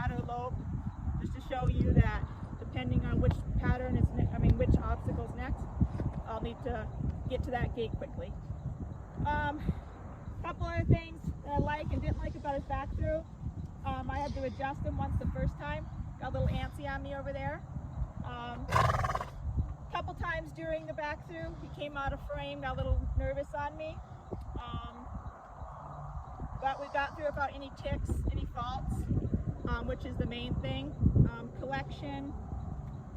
flatter lope, just to show you that depending on which pattern is, which obstacle is next, I'll need to get to that gate quickly. Couple other things that I like and didn't like about his back through. I had to adjust him once the first time. Got a little antsy on me over there. Couple times during the back through, he came out of frame, got a little nervous on me. But we got through without any ticks, any faults, which is the main thing. Collection,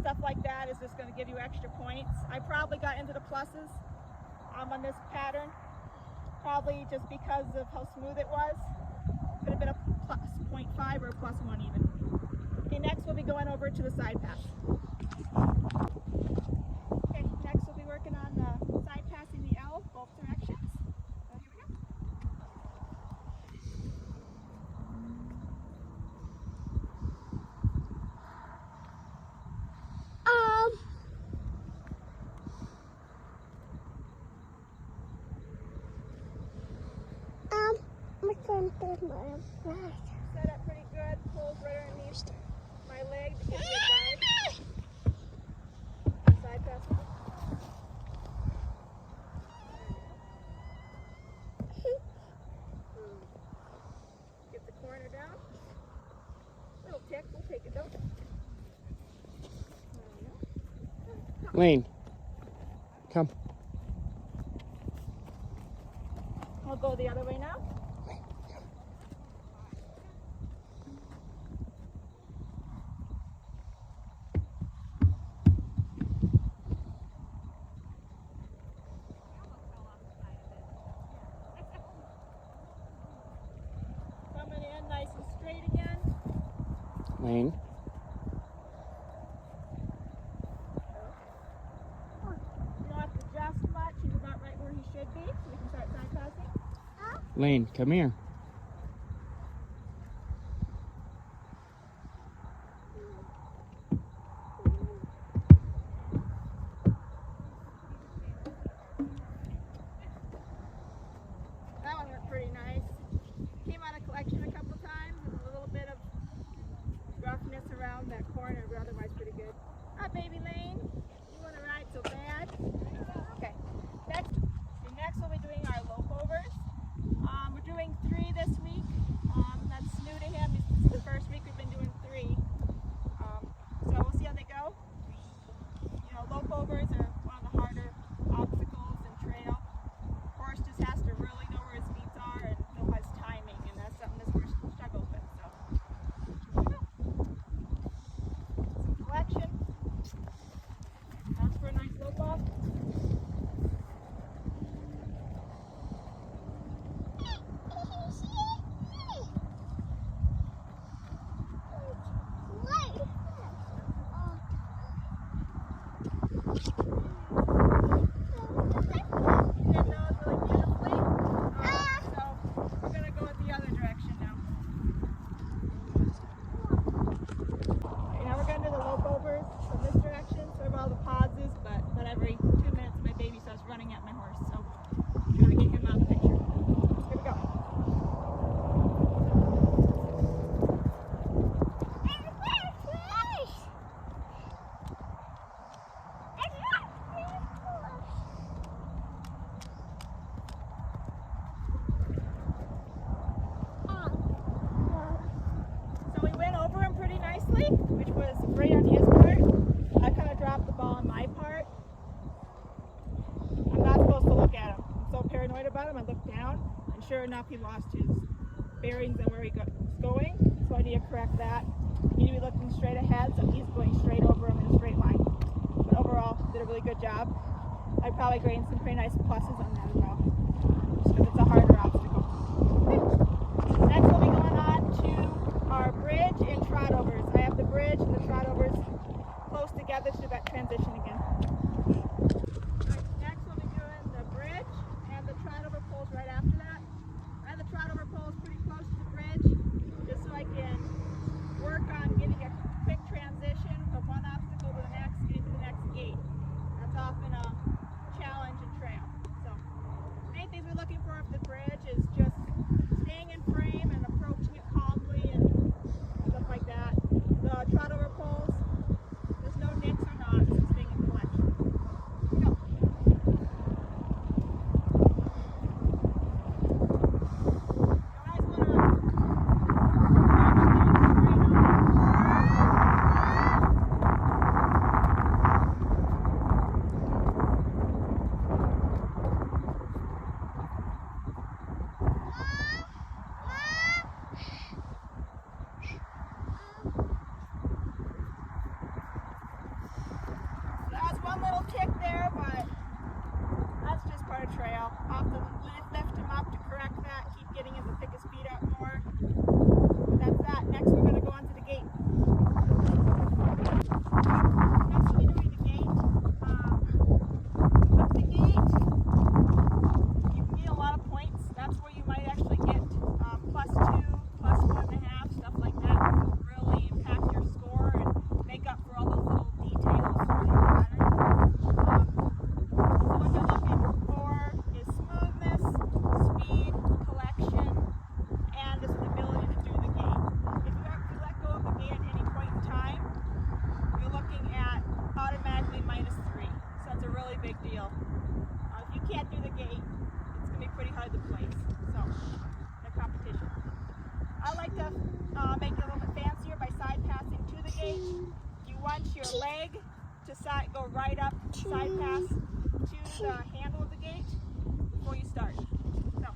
stuff like that is just going to give you extra points. I probably got into the pluses on this pattern, probably just because of how smooth it was. Could have been a plus 0.5 or a plus 1 even. Okay, next we'll be going over to the side pass. Okay, next we'll be working on the side passing the L, both directions. So here we go. My friend did my back. Set up pretty good, pulls right underneath my leg to give me a guide. Side pass. Get the corner down. Little tick, we'll take it though. Lane, come. I'll go the other way now. Coming in nice and straight again. Lane. You don't have to adjust much. He's about right where he should be, so we can start side passing. Lane, come here. That one went pretty nice. Came out of collection a couple times and a little bit of roughness around that corner, but otherwise pretty good. Hi, baby Lane. You want to ride so bad? Okay. Next we'll be doing our lope overs. We're doing 3 this week. That's new to him. This is the first week we've been doing 3. So we'll see how they go. You know, lope overs are one of the harder obstacles in trail. Horse just has to really know where his feet are and know his timing, and that's something this horse struggles with. So, some collection. That's for a nice lope off. Which was great on his part. I kind of dropped the ball on my part. I'm not supposed to look at him. I'm so paranoid about him. I looked down, and sure enough, he lost his bearings on where he was going. So I need to correct that. He need to be looking straight ahead, so he's going straight over him in a straight line. But overall, did a really good job. I probably gained some pretty nice pluses on that as well, just because it's a harder obstacle. Next, we'll be going on to our bridge and trot overs. I have the bridge and the trot overs close together to that transition again. Right, next we'll be doing the bridge and the trot over poles right after that. I have the trot over poles pretty close to the bridge, just so I can work on getting a quick transition from one obstacle to the next, getting to the next gate. That's often a challenge in trail. So want your leg to go right up, side pass to the handle of the gate before you start. So.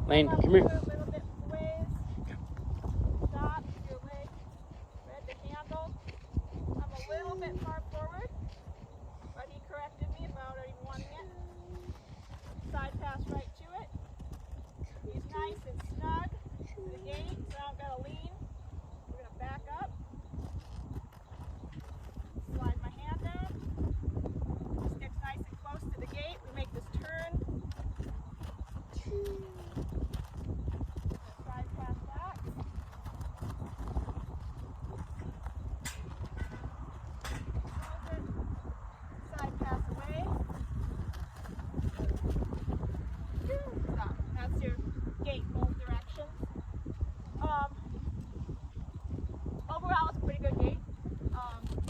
Lane, come here. A little bit ways. Stop your leg. Read the handle. I'm a little bit far forward, but he corrected me about even wanting it. Side pass right to it. He's nice and snug to the gate, so I don't gotta lean. We're gonna back up. Slide my hand down. Sticks nice and close to the gate. We make this turn. Side pass back. Close it. Side pass away. Stop. That's your gate both directions. Overall, it's a pretty good gate.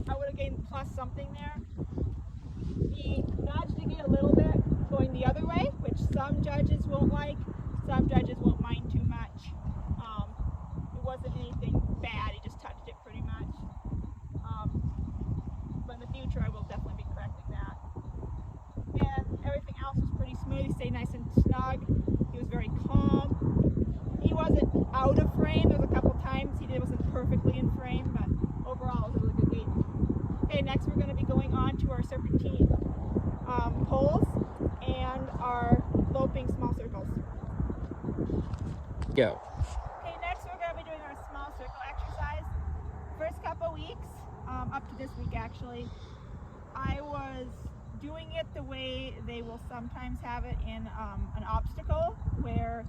I would have gained plus something there. He nudged the gate a little bit going the other way, which some judges won't like. Some judges won't mind too much. It wasn't anything bad. He just touched it pretty much. But in the future, I will definitely be correcting that. And everything else was pretty smooth. He stayed nice and snug. He was very calm. He wasn't out of frame. There was a couple times he wasn't perfectly in frame, but overall it was a really good gate. Okay, next we're going to be going on to our serpentine poles and our loping small circles. Go. Okay, next we're going to be doing our small circle exercise. First couple weeks, up to this week actually, I was doing it the way they will sometimes have it in an obstacle, where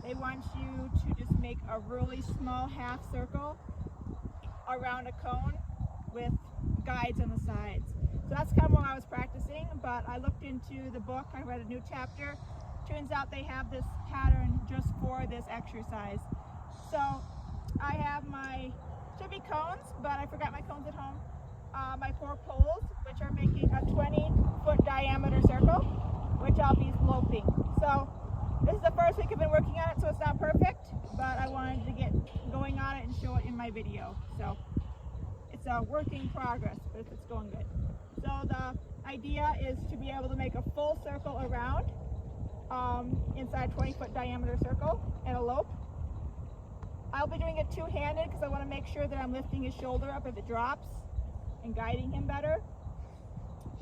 they want you to just make a really small half circle around a cone with guides on the sides. So that's kind of what I was practicing, but I looked into the book, I read a new chapter. Turns out they have this pattern just for this exercise. So I have should be cones, but I forgot my cones at home. My 4 poles, which are making a 20-foot diameter circle, which I'll be loping. So this is the first week I've been working on it, so it's not perfect, but I wanted to get going on it and show it in my video. So it's a work in progress, but it's going good. So the idea is to be able to make a full circle around inside a 20-foot diameter circle and a lope. I'll be doing it two-handed because I want to make sure that I'm lifting his shoulder up if it drops and guiding him better,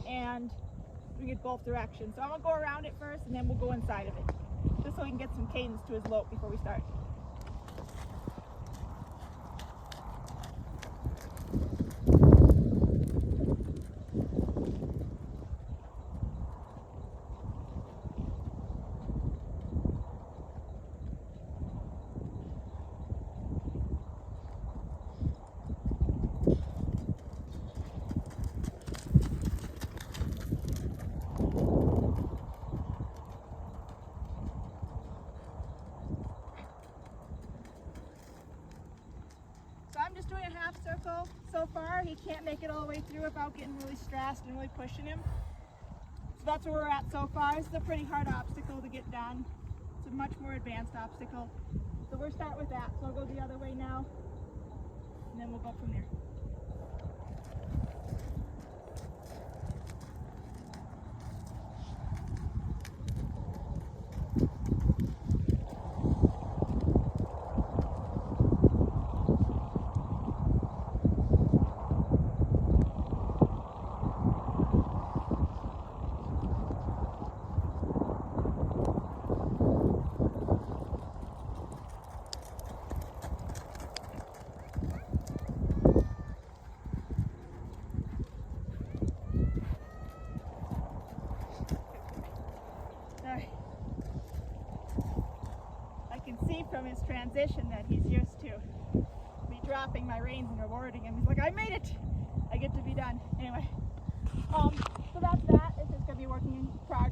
and doing it both directions. So I'm going to go around it first and then we'll go inside of it, just so we can get some cadence to his lope before we start. Circle so far. He can't make it all the way through without getting really stressed and really pushing him. So that's where we're at so far. This is a pretty hard obstacle to get done. It's a much more advanced obstacle. So we'll start with that. So I'll go the other way now. and then we'll go from there. I can see from his transition that he's used to me dropping my reins and rewarding him. He's like, I made it! I get to be done. Anyway, so that's that. It's just going to be working in progress.